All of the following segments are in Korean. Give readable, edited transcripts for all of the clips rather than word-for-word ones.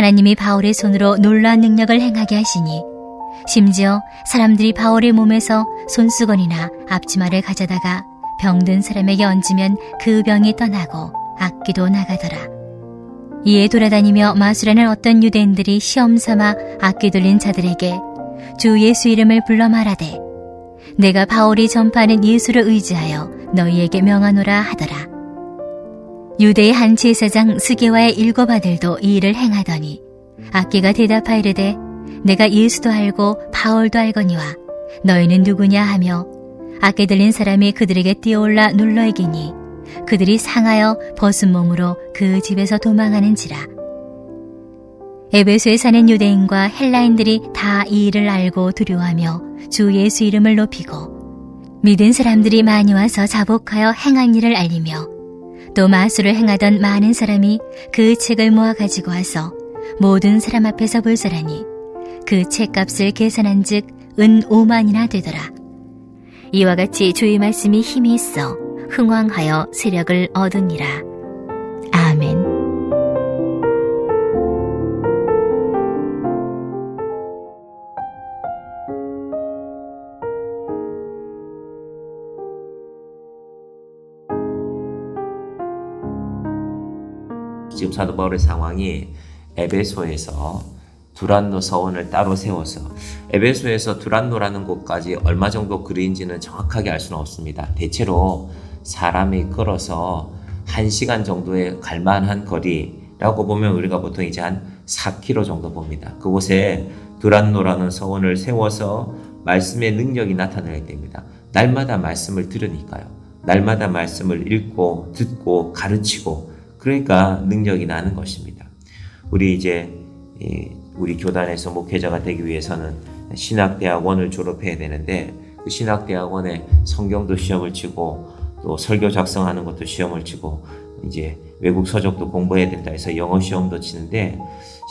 하나님이 바울의 손으로 놀라운 능력을 행하게 하시니 심지어 사람들이 바울의 몸에서 손수건이나 앞치마를 가져다가 병든 사람에게 얹으면 그 병이 떠나고 악귀도 나가더라. 이에 돌아다니며 마술하는 어떤 유대인들이 시험삼아 악귀 들린 자들에게 주 예수 이름을 불러 말하되 내가 바울이 전파하는 예수를 의지하여 너희에게 명하노라 하더라. 유대의 한 제사장 스게와의 7 아들도 이 일을 행하더니 악귀가 대답하이르되 내가 예수도 알고 바울도 알거니와 너희는 누구냐 하며 악귀 들린 사람이 그들에게 뛰어올라 눌러이기니 그들이 상하여 벗은 몸으로 그 집에서 도망하는지라. 에베소에 사는 유대인과 헬라인들이 다 이 일을 알고 두려워하며 주 예수 이름을 높이고 믿은 사람들이 많이 와서 자복하여 행한 일을 알리며 또 마술을 행하던 많은 사람이 그 책을 모아 가지고 와서 모든 사람 앞에서 불설하니 그 책값을 계산한 즉 은 5만이나 되더라. 이와 같이 주의 말씀이 힘이 있어 흥왕하여 세력을 얻으니라. 아멘. 지금 사도 바울의 상황이 에베소에서 두란노 서원을 따로 세워서 에베소에서 두란노라는 곳까지 얼마 정도 거리인지는 정확하게 알 수는 없습니다. 대체로 사람이 걸어서 1시간 정도에 갈만한 거리라고 보면 우리가 보통 이제 한 4km 정도 봅니다. 그곳에 두란노라는 서원을 세워서 말씀의 능력이 나타나게 됩니다. 날마다 말씀을 들으니까요. 날마다 말씀을 읽고 듣고 가르치고 그러니까 능력이 나는 것입니다. 우리 교단에서 목회자가 되기 위해서는 신학대학원을 졸업해야 되는데 그 신학대학원에 성경도 시험을 치고 또 설교 작성하는 것도 시험을 치고 이제 외국 서적도 공부해야 된다 해서 영어 시험도 치는데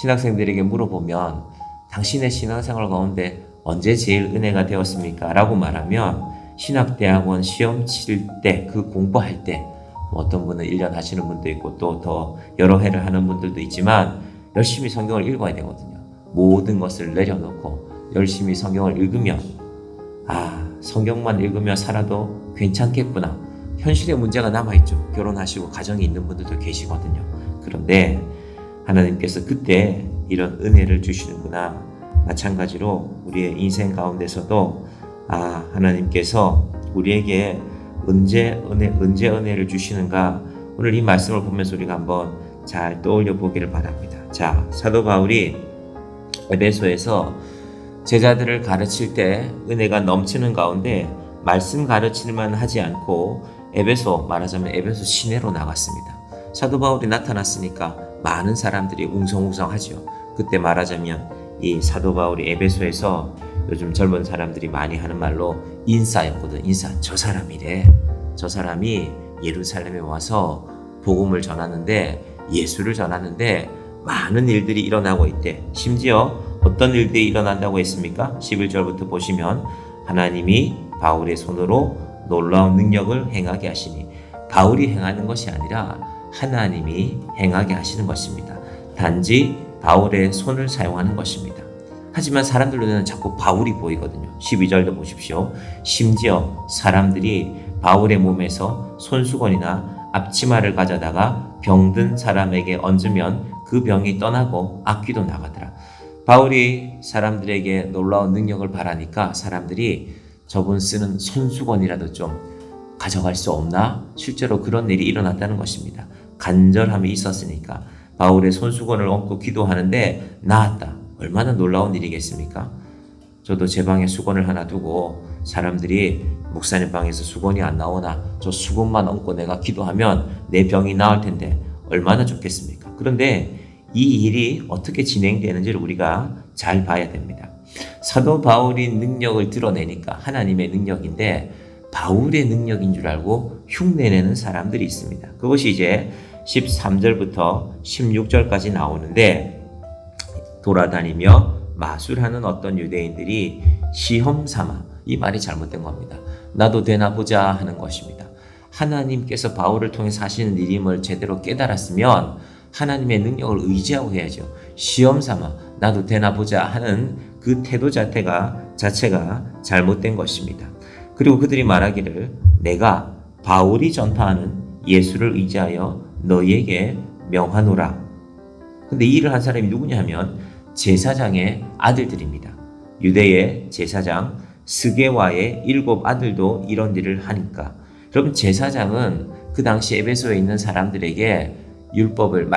신학생들에게 물어보면 당신의 신앙생활 가운데 언제 제일 은혜가 되었습니까? 라고 말하면 신학대학원 시험 칠 때 그 공부할 때 어떤 분은 1년 하시는 분도 있고 또 더 여러 해를 하는 분들도 있지만 열심히 성경을 읽어야 되거든요. 모든 것을 내려놓고 열심히 성경을 읽으면 성경만 읽으며 살아도 괜찮겠구나. 현실의 문제가 남아있죠. 결혼하시고 가정이 있는 분들도 계시거든요. 그런데 하나님께서 그때 이런 은혜를 주시는구나. 마찬가지로 우리의 인생 가운데서도 하나님께서 우리에게 언제 은혜를 주시는가. 오늘 이 말씀을 보면서 우리가 한번 잘 떠올려 보기를 바랍니다. 자, 사도 바울이 에베소에서 제자들을 가르칠 때 은혜가 넘치는 가운데 말씀 가르치기만 하지 않고 말하자면 에베소 시내로 나갔습니다. 사도 바울이 나타났으니까 많은 사람들이 웅성웅성하죠. 그때 말하자면 이 사도 바울이 에베소에서 요즘 젊은 사람들이 많이 하는 말로 인싸였거든. 저 사람이래. 저 사람이 예루살렘에 와서 복음을 전하는데 예수를 전하는데 많은 일들이 일어나고 있대. 심지어 어떤 일들이 일어난다고 했습니까? 11절부터 보시면 하나님이 바울의 손으로 놀라운 능력을 행하게 하시니 바울이 행하는 것이 아니라 하나님이 행하게 하시는 것입니다. 단지 바울의 손을 사용하는 것입니다. 하지만 사람들 눈에는 자꾸 바울이 보이거든요. 12절도 보십시오. 심지어 사람들이 바울의 몸에서 손수건이나 앞치마를 가져다가 병든 사람에게 얹으면 그 병이 떠나고 악귀도 나가더라. 바울이 사람들에게 놀라운 능력을 바라니까 사람들이 저분 쓰는 손수건이라도 좀 가져갈 수 없나? 실제로 그런 일이 일어났다는 것입니다. 간절함이 있었으니까 바울의 손수건을 얹고 기도하는데 나았다. 얼마나 놀라운 일이겠습니까? 저도 제 방에 수건을 하나 두고 사람들이 목사님 방에서 수건이 안 나오나 저 수건만 얹고 내가 기도하면 내 병이 나을 텐데 얼마나 좋겠습니까? 그런데 이 일이 어떻게 진행되는지를 우리가 잘 봐야 됩니다. 사도 바울이 능력을 드러내니까 하나님의 능력인데 바울의 능력인 줄 알고 흉내내는 사람들이 있습니다. 그것이 이제 13절부터 16절까지 나오는데 돌아다니며 마술하는 어떤 유대인들이 시험 삼아, 이 말이 잘못된 겁니다. 나도 되나 보자 하는 것입니다. 하나님께서 바울을 통해서 하시는 일임을 제대로 깨달았으면 하나님의 능력을 의지하고 해야죠. 시험 삼아 나도 되나 보자 하는 그 태도 자체가 잘못된 것입니다. 그리고 그들이 말하기를 내가 바울이 전파하는 예수를 의지하여 너희에게 명하노라. 근데 이 일을 한 사람이 누구냐 하면 제사장의 아들들입니다. 유대의 제사장 스게와의 7 아들도 이런 일을 하니까. 여러분, 제사장은 그 당시 에베소에 있는 사람들에게 율법을,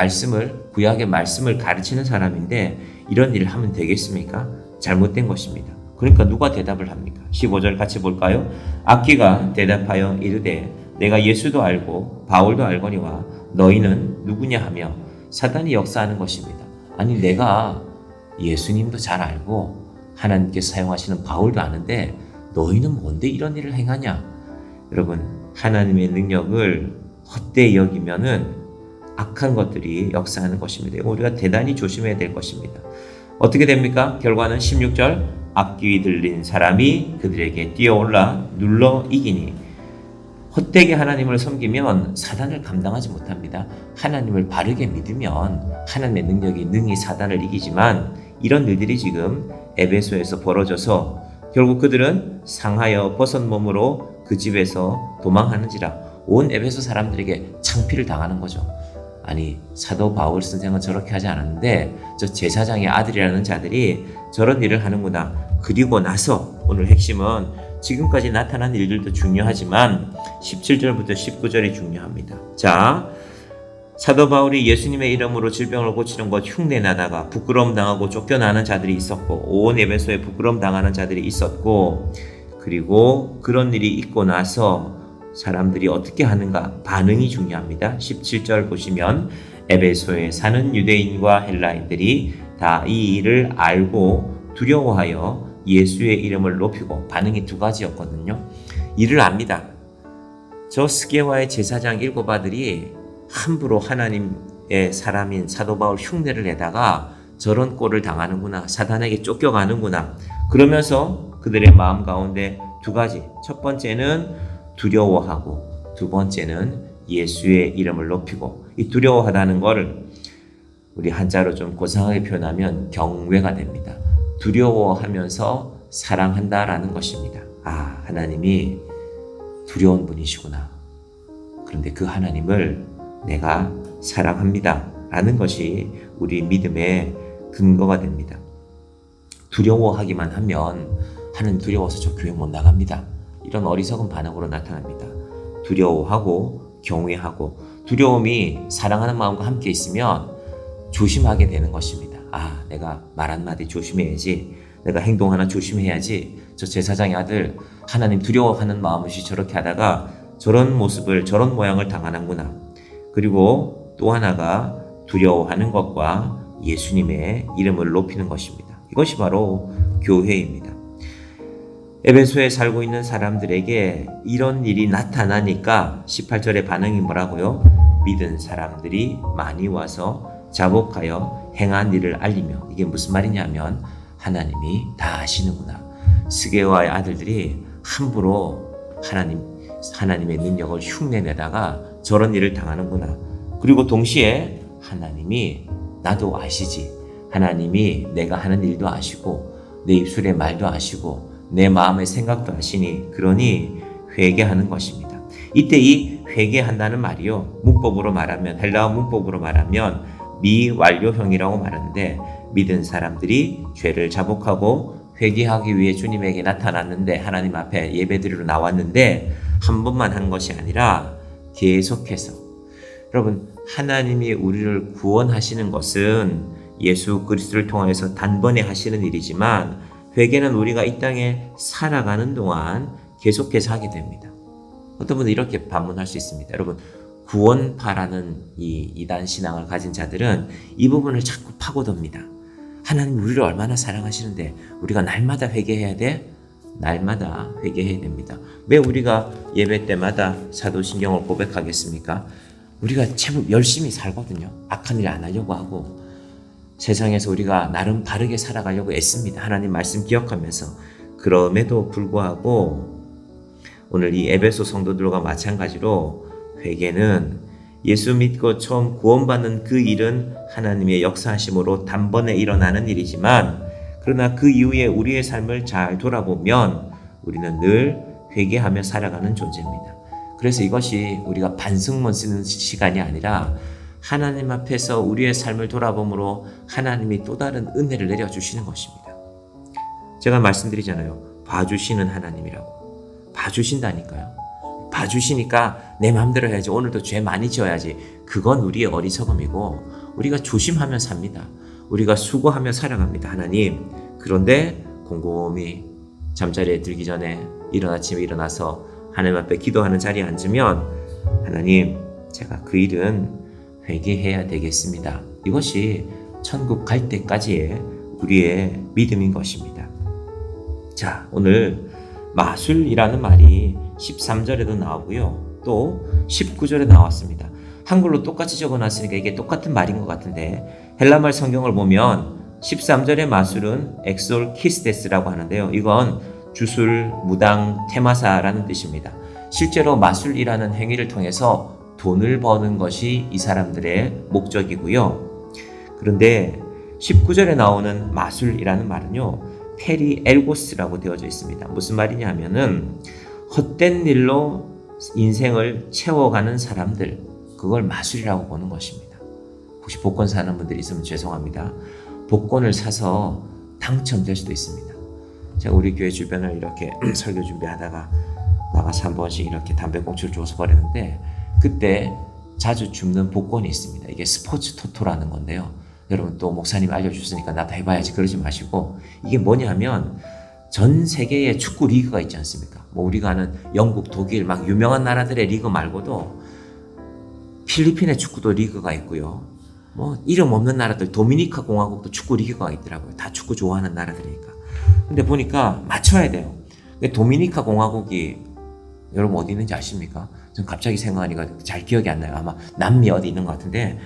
구약의 말씀을 가르치는 사람인데 이런 일을 하면 되겠습니까? 잘못된 것입니다. 그러니까 누가 대답을 합니까? 15절 같이 볼까요? 악기가 대답하여 이르되 내가 예수도 알고 바울도 알거니와 너희는 누구냐 하며 사단이 역사하는 것입니다. 아니, 내가 예수님도 잘 알고 하나님께서 사용하시는 바울도 아는데 너희는 뭔데 이런 일을 행하냐? 여러분, 하나님의 능력을 헛되이 여기면은 악한 것들이 역사하는 것입니다. 우리가 대단히 조심해야 될 것입니다. 어떻게 됩니까? 결과는 16절 악기 들린 사람이 그들에게 뛰어올라 눌러 이기니. 헛되게 하나님을 섬기면 사단을 감당하지 못합니다. 하나님을 바르게 믿으면 하나님의 능력이 능히 사단을 이기지만 이런 일들이 지금 에베소에서 벌어져서 결국 그들은 상하여 벗은 몸으로 그 집에서 도망하는지라 온 에베소 사람들에게 창피를 당하는 거죠. 아니, 사도 바울 선생은 저렇게 하지 않았는데 저 제사장의 아들이라는 자들이 저런 일을 하는구나. 그리고 나서 오늘 핵심은 지금까지 나타난 일들도 중요하지만 17절부터 19절이 중요합니다. 자, 사도 바울이 예수님의 이름으로 질병을 고치는 것 흉내나다가 부끄러움 당하고 쫓겨나는 자들이 있었고 온 에베소에 부끄러움 당하는 자들이 있었고, 그리고 그런 일이 있고 나서 사람들이 어떻게 하는가 반응이 중요합니다. 17절 보시면 에베소에 사는 유대인과 헬라인들이 다 이 일을 알고 두려워하여 예수의 이름을 높이고, 반응이 2가지였거든요. 이를 압니다. 저 스게와의 제사장 7 아들이 함부로 하나님의 사람인 사도 바울 흉내를 내다가 저런 꼴을 당하는구나, 사단에게 쫓겨가는구나. 그러면서 그들의 마음 가운데 2가지, 첫 번째는 두려워하고 두 번째는 예수의 이름을 높이고, 이 두려워하다는 것을 우리 한자로 좀 고상하게 표현하면 경외가 됩니다. 두려워하면서 사랑한다라는 것입니다. 아, 하나님이 두려운 분이시구나. 그런데 그 하나님을 내가 사랑합니다 라는 것이 우리 믿음의 근거가 됩니다. 두려워하기만 하면 하나님 두려워서 저 교회 못 나갑니다, 이런 어리석은 반응으로 나타납니다. 두려워하고 경외하고, 두려움이 사랑하는 마음과 함께 있으면 조심하게 되는 것입니다. 아, 내가 말 한마디 조심해야지, 내가 행동 하나 조심해야지, 저 제사장의 아들 하나님 두려워하는 마음없이 저렇게 하다가 저런 모습을, 저런 모양을 당하는구나. 그리고 또 하나가 두려워하는 것과 예수님의 이름을 높이는 것입니다. 이것이 바로 교회입니다. 에베소에 살고 있는 사람들에게 이런 일이 나타나니까 18절의 반응이 뭐라고요? 믿은 사람들이 많이 와서 자복하여 행한 일을 알리며, 이게 무슨 말이냐면 하나님이 다 아시는구나. 스게와의 아들들이 함부로 하나님의 능력을 흉내내다가 저런 일을 당하는구나. 그리고 동시에 하나님이 나도 아시지, 하나님이 내가 하는 일도 아시고 내 입술의 말도 아시고 내 마음의 생각도 아시니 그러니 회개하는 것입니다. 이때 이 회개한다는 말이요, 문법으로 말하면, 헬라어 문법으로 말하면 미완료형이라고 말하는데, 믿은 사람들이 죄를 자복하고 회개하기 위해 주님에게 나타났는데, 하나님 앞에 예배드리러 나왔는데 한 번만 한 것이 아니라 계속해서. 여러분, 하나님이 우리를 구원하시는 것은 예수 그리스도를 통해서 단번에 하시는 일이지만, 회개는 우리가 이 땅에 살아가는 동안 계속해서 하게 됩니다. 어떤 분은 이렇게 반문할 수 있습니다. 여러분, 구원파라는 이 이단 신앙을 가진 자들은 이 부분을 자꾸 파고듭니다. 하나님 우리를 얼마나 사랑하시는데 우리가 날마다 회개해야 돼? 날마다 회개해야 됩니다. 왜 우리가 예배 때마다 사도신경을 고백하겠습니까? 우리가 제법 열심히 살거든요. 악한 일 안 하려고 하고 세상에서 우리가 나름 바르게 살아가려고 애씁니다. 하나님 말씀 기억하면서. 그럼에도 불구하고 오늘 이 에베소 성도들과 마찬가지로 회개는 예수 믿고 처음 구원받는 그 일은 하나님의 역사하심으로 단번에 일어나는 일이지만, 그러나 그 이후에 우리의 삶을 잘 돌아보면 우리는 늘 회개하며 살아가는 존재입니다. 그래서 이것이 우리가 반성문 쓰는 시간이 아니라 하나님 앞에서 우리의 삶을 돌아봄으로 하나님이 또 다른 은혜를 내려주시는 것입니다. 제가 말씀드리잖아요. 봐주시는 하나님이라고. 봐주신다니까요. 봐주시니까 내 마음대로 해야지. 오늘도 죄 많이 지어야지. 그건 우리의 어리석음이고, 우리가 조심하며 삽니다. 우리가 수고하며 살아갑니다. 하나님. 그런데 곰곰이 잠자리에 들기 전에 이른 아침에 일어나서 하나님 앞에 기도하는 자리에 앉으면, 하나님, 제가 그 일은 회개해야 되겠습니다. 이것이 천국 갈 때까지의 우리의 믿음인 것입니다. 자, 오늘 마술이라는 말이 13절에도 나오고요. 또 19절에 나왔습니다. 한글로 똑같이 적어놨으니까 이게 똑같은 말인 것 같은데, 헬라말 성경을 보면 13절의 마술은 엑솔키스테스라고 하는데요. 이건 주술, 무당, 테마사라는 뜻입니다. 실제로 마술이라는 행위를 통해서 돈을 버는 것이 이 사람들의 목적이고요. 그런데 19절에 나오는 마술이라는 말은요, 페리 엘고스라고 되어져 있습니다. 무슨 말이냐 하면은 헛된 일로 인생을 채워가는 사람들, 그걸 마술이라고 보는 것입니다. 혹시 복권 사는 분들이 있으면 죄송합니다. 복권을 사서 당첨될 수도 있습니다. 제가 우리 교회 주변을 이렇게 설교 준비하다가 나가서 한 번씩 이렇게 담배꽁초를 주워서 버리는데, 그때 자주 줍는 복권이 있습니다. 이게 스포츠 토토라는 건데요. 여러분 또 목사님 알려주셨으니까 나도 해봐야지 그러지 마시고, 이게 뭐냐 하면 전 세계에 축구 리그가 있지 않습니까? 뭐 우리가 아는 영국, 독일 막 유명한 나라들의 리그 말고도 필리핀의 축구도 리그가 있고요. 뭐 이름 없는 나라들, 도미니카 공화국도 축구 리그가 있더라고요. 다 축구 좋아하는 나라들이니까. 근데 보니까 맞춰야 돼요. 도미니카 공화국이 여러분 어디 있는지 아십니까? 전 갑자기 생각하니까 잘 기억이 안 나요. 아마 남미 어디 있는 것 같은데,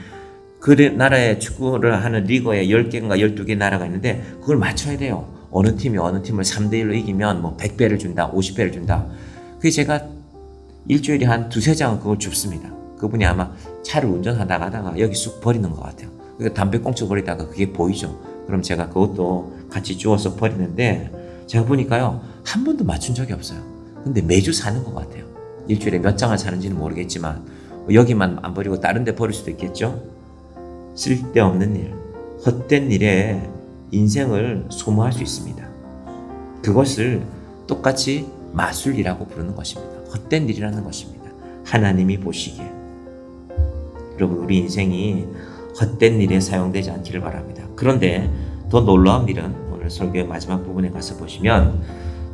그 나라에 축구를 하는 리그에 10개인가 12개 나라가 있는데 그걸 맞춰야 돼요. 어느 팀이 어느 팀을 3대1로 이기면 뭐 100배를 준다, 50배를 준다. 그게 제가 일주일에 한 두세 장은 그걸 줍습니다. 그분이 아마 차를 운전하다가 하다가 여기 쑥 버리는 것 같아요. 그러니까 담배꽁초 버리다가 그게 보이죠. 그럼 제가 그것도 같이 주워서 버리는데, 제가 보니까요, 한 번도 맞춘 적이 없어요. 근데 매주 사는 것 같아요. 일주일에 몇 장을 사는지는 모르겠지만 여기만 안 버리고 다른 데 버릴 수도 있겠죠. 쓸데없는 일, 헛된 일에 인생을 소모할 수 있습니다. 그것을 똑같이 마술이라고 부르는 것입니다. 헛된 일이라는 것입니다. 하나님이 보시기에. 여러분, 우리 인생이 헛된 일에 사용되지 않기를 바랍니다. 그런데 더 놀라운 일은 오늘 설교의 마지막 부분에 가서 보시면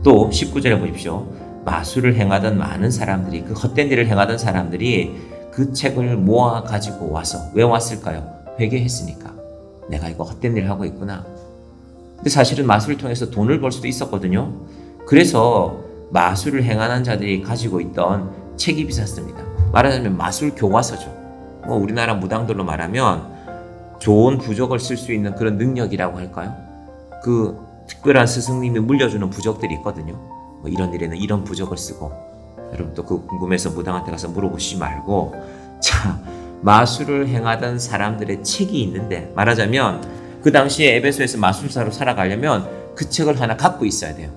또 19절에 보십시오. 마술을 행하던 많은 사람들이, 그 헛된 일을 행하던 사람들이 그 책을 모아 가지고 와서, 왜 왔을까요? 회개했으니까. 내가 이거 헛된 일을 하고 있구나. 근데 사실은 마술을 통해서 돈을 벌 수도 있었거든요. 그래서 마술을 행하는 자들이 가지고 있던 책이 비쌌습니다. 말하자면 마술 교과서죠. 뭐 우리나라 무당들로 말하면 좋은 부적을 쓸 수 있는 그런 능력이라고 할까요? 그 특별한 스승님이 물려주는 부적들이 있거든요. 뭐 이런 일에는 이런 부적을 쓰고. 여러분 또 그 궁금해서 무당한테 가서 물어보시지 말고, 자, 마술을 행하던 사람들의 책이 있는데, 말하자면 그 당시에 에베소에서 마술사로 살아가려면 그 책을 하나 갖고 있어야 돼요.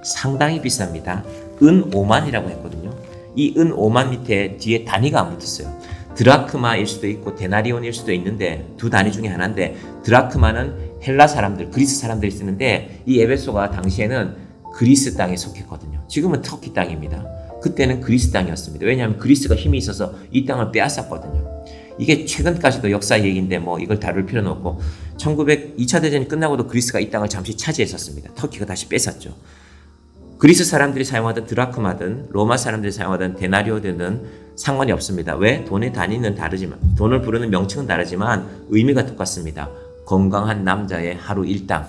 상당히 비쌉니다. 은 5만이라고 했거든요. 이 은 5만 밑에 뒤에 단위가 안 붙었어요. 드라크마일 수도 있고 데나리온일 수도 있는데, 두 단위 중에 하나인데, 드라크마는 헬라 사람들, 그리스 사람들이 쓰는데, 이 에베소가 당시에는 그리스 땅에 속했거든요. 지금은 터키 땅입니다. 그때는 그리스 땅이었습니다. 왜냐하면 그리스가 힘이 있어서 이 땅을 빼앗았거든요. 이게 최근까지도 역사 얘기인데 뭐 이걸 다룰 필요는 없고, 2차 대전이 끝나고도 그리스가 이 땅을 잠시 차지했었습니다. 터키가 다시 뺏었죠. 그리스 사람들이 사용하던 드라크마든 로마 사람들이 사용하던 데나리오든 상관이 없습니다. 왜? 돈의 단위는 다르지만, 돈을 부르는 명칭은 다르지만 의미가 똑같습니다. 건강한 남자의 하루 일당.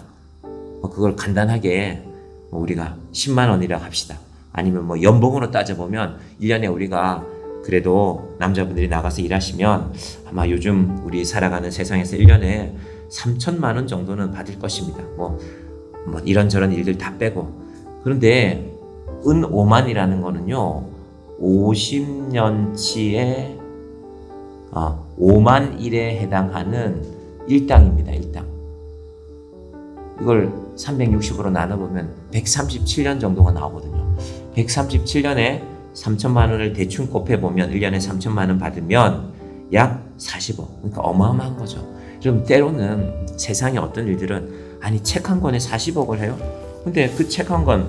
그걸 간단하게 우리가 10만 원이라고 합시다. 아니면 뭐 연봉으로 따져보면 1년에 우리가 그래도 남자분들이 나가서 일하시면 아마 요즘 우리 살아가는 세상에서 1년에 3천만 원 정도는 받을 것입니다. 뭐 이런저런 일들 다 빼고. 그런데 은 5만이라는 거는요, 50년치의 5만 일에 해당하는 일당입니다. 일당. 이걸 360으로 나눠보면 137년 정도가 나오거든요. 137년에 3천만 원을 대충 곱해보면 1년에 3천만 원 받으면 약 40억. 그러니까 어마어마한 거죠. 그럼 때로는 세상에 어떤 일들은 아니 책 한 권에 40억을 해요? 근데 그 책 한 권,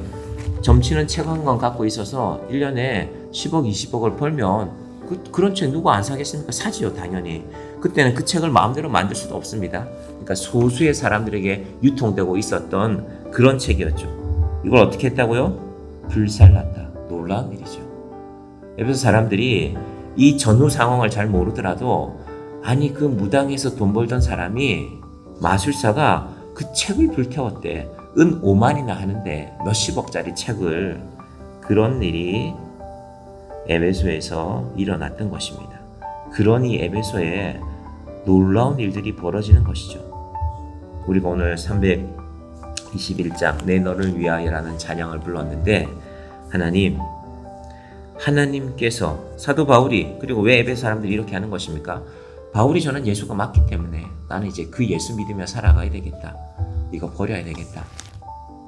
점치는 책 한 권 갖고 있어서 1년에 10억, 20억을 벌면 그런 책 누구 안 사겠습니까? 사지요, 당연히. 그때는 그 책을 마음대로 만들 수도 없습니다. 그러니까 소수의 사람들에게 유통되고 있었던 그런 책이었죠. 이걸 어떻게 했다고요? 불살랐다. 놀라운 일이죠. 에베소 사람들이 이 전후 상황을 잘 모르더라도 아니 그 무당에서 돈 벌던 사람이 마술사가 그 책을 불태웠대. 은 5만이나 하는데 몇십억짜리 책을. 그런 일이 에베소에서 일어났던 것입니다. 그러니 에베소에 놀라운 일들이 벌어지는 것이죠. 우리가 오늘 321장 내 너를 위하여라는 찬양을 불렀는데 하나님께서 사도 바울이 그리고 왜 에베소 사람들이 이렇게 하는 것입니까? 바울이 저는 예수가 맞기 때문에 나는 이제 그 예수 믿으며 살아가야 되겠다. 이거 버려야 되겠다.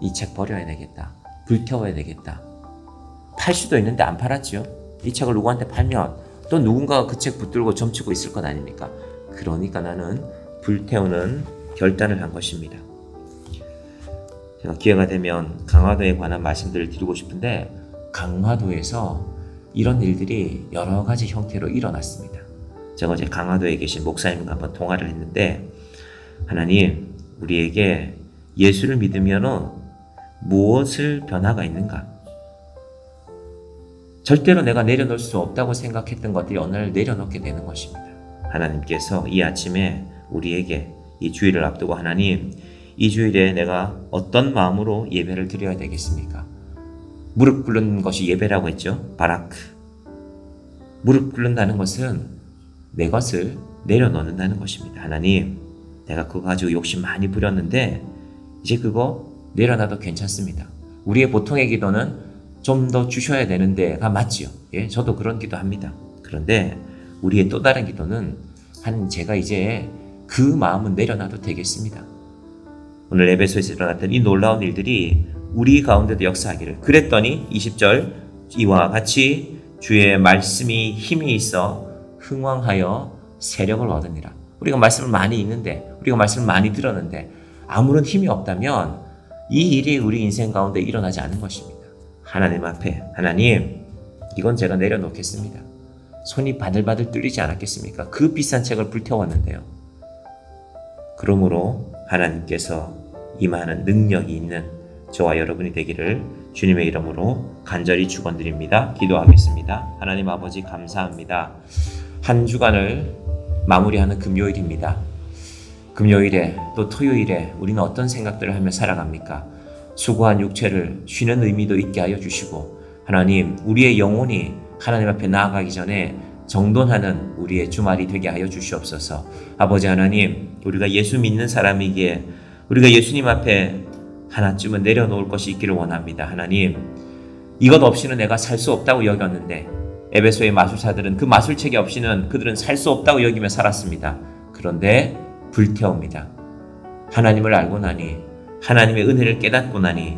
이 책 버려야 되겠다. 불태워야 되겠다. 팔 수도 있는데 안 팔았지요. 이 책을 누구한테 팔면 또 누군가가 그 책 붙들고 점치고 있을 것 아닙니까? 그러니까 나는 불태우는 결단을 한 것입니다. 제가 기회가 되면 강화도에 관한 말씀들을 드리고 싶은데 강화도에서 이런 일들이 여러 가지 형태로 일어났습니다. 제가 어제 강화도에 계신 목사님과 한번 통화를 했는데 하나님, 우리에게 예수를 믿으면 무엇을 변화가 있는가? 절대로 내가 내려놓을 수 없다고 생각했던 것들이 어느 날 내려놓게 되는 것입니다. 하나님께서 이 아침에 우리에게 이 주일을 앞두고 하나님, 이 주일에 내가 어떤 마음으로 예배를 드려야 되겠습니까? 무릎 꿇는 것이 예배라고 했죠. 바라크. 무릎 꿇는다는 것은 내 것을 내려놓는다는 것입니다. 하나님, 내가 그거 가지고 욕심 많이 부렸는데 이제 그거 내려놔도 괜찮습니다. 우리의 보통의 기도는 좀 더 주셔야 되는데가 맞지요. 예, 저도 그런 기도합니다. 그런데 우리의 또 다른 기도는 제가 이제 그 마음은 내려놔도 되겠습니다. 오늘 에베소에서 일어났던 이 놀라운 일들이 우리 가운데도 역사하기를. 그랬더니 20절 이와 같이 주의 말씀이 힘이 있어 흥왕하여 세력을 얻으니라. 우리가 말씀을 많이 읽는데 우리가 말씀을 많이 들었는데 아무런 힘이 없다면 이 일이 우리 인생 가운데 일어나지 않는 것입니다. 하나님 앞에 하나님, 이건 제가 내려놓겠습니다. 손이 바들바들 떨리지 않았겠습니까? 그 비싼 책을 불태웠는데요. 그러므로 하나님께서 임하는 능력이 있는 저와 여러분이 되기를 주님의 이름으로 간절히 축원드립니다. 기도하겠습니다. 하나님 아버지 감사합니다. 한 주간을 마무리하는 금요일입니다. 금요일에 또 토요일에 우리는 어떤 생각들을 하며 살아갑니까? 수고한 육체를 쉬는 의미도 있게 하여 주시고 하나님, 우리의 영혼이 하나님 앞에 나아가기 전에 정돈하는 우리의 주말이 되게 하여 주시옵소서. 아버지 하나님, 우리가 예수 믿는 사람이기에 우리가 예수님 앞에 하나쯤은 내려놓을 것이 있기를 원합니다. 하나님, 이것 없이는 내가 살 수 없다고 여겼는데 에베소의 마술사들은 그 마술책이 없이는 그들은 살 수 없다고 여기며 살았습니다. 그런데 불태웁니다. 하나님을 알고 나니, 하나님의 은혜를 깨닫고 나니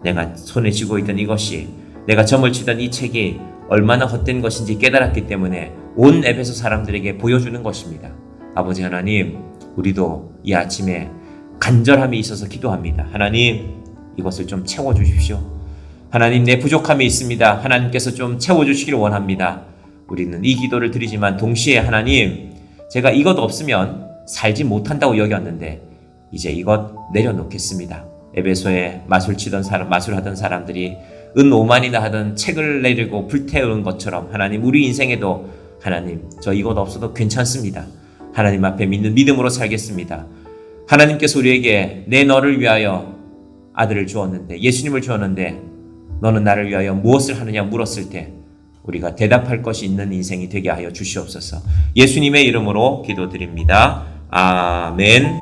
내가 손에 쥐고 있던 이것이, 내가 점을 치던 이 책이 얼마나 헛된 것인지 깨달았기 때문에 온 에베소 사람들에게 보여주는 것입니다. 아버지 하나님, 우리도 이 아침에 간절함이 있어서 기도합니다. 하나님, 이것을 좀 채워주십시오. 하나님, 내 부족함이 있습니다. 하나님께서 좀 채워주시기를 원합니다. 우리는 이 기도를 드리지만 동시에 하나님, 제가 이것 없으면 살지 못한다고 여겼는데 이제 이것 내려놓겠습니다. 에베소에 마술하던 사람들이 은 5만이나 하던 책을 내리고 불태우는 것처럼 하나님, 우리 인생에도 하나님, 저 이것 없어도 괜찮습니다. 하나님 앞에 믿는 믿음으로 살겠습니다. 하나님께서 우리에게 내 너를 위하여 아들을 주었는데, 예수님을 주었는데 너는 나를 위하여 무엇을 하느냐 물었을 때 우리가 대답할 것이 있는 인생이 되게 하여 주시옵소서. 예수님의 이름으로 기도드립니다. 아멘.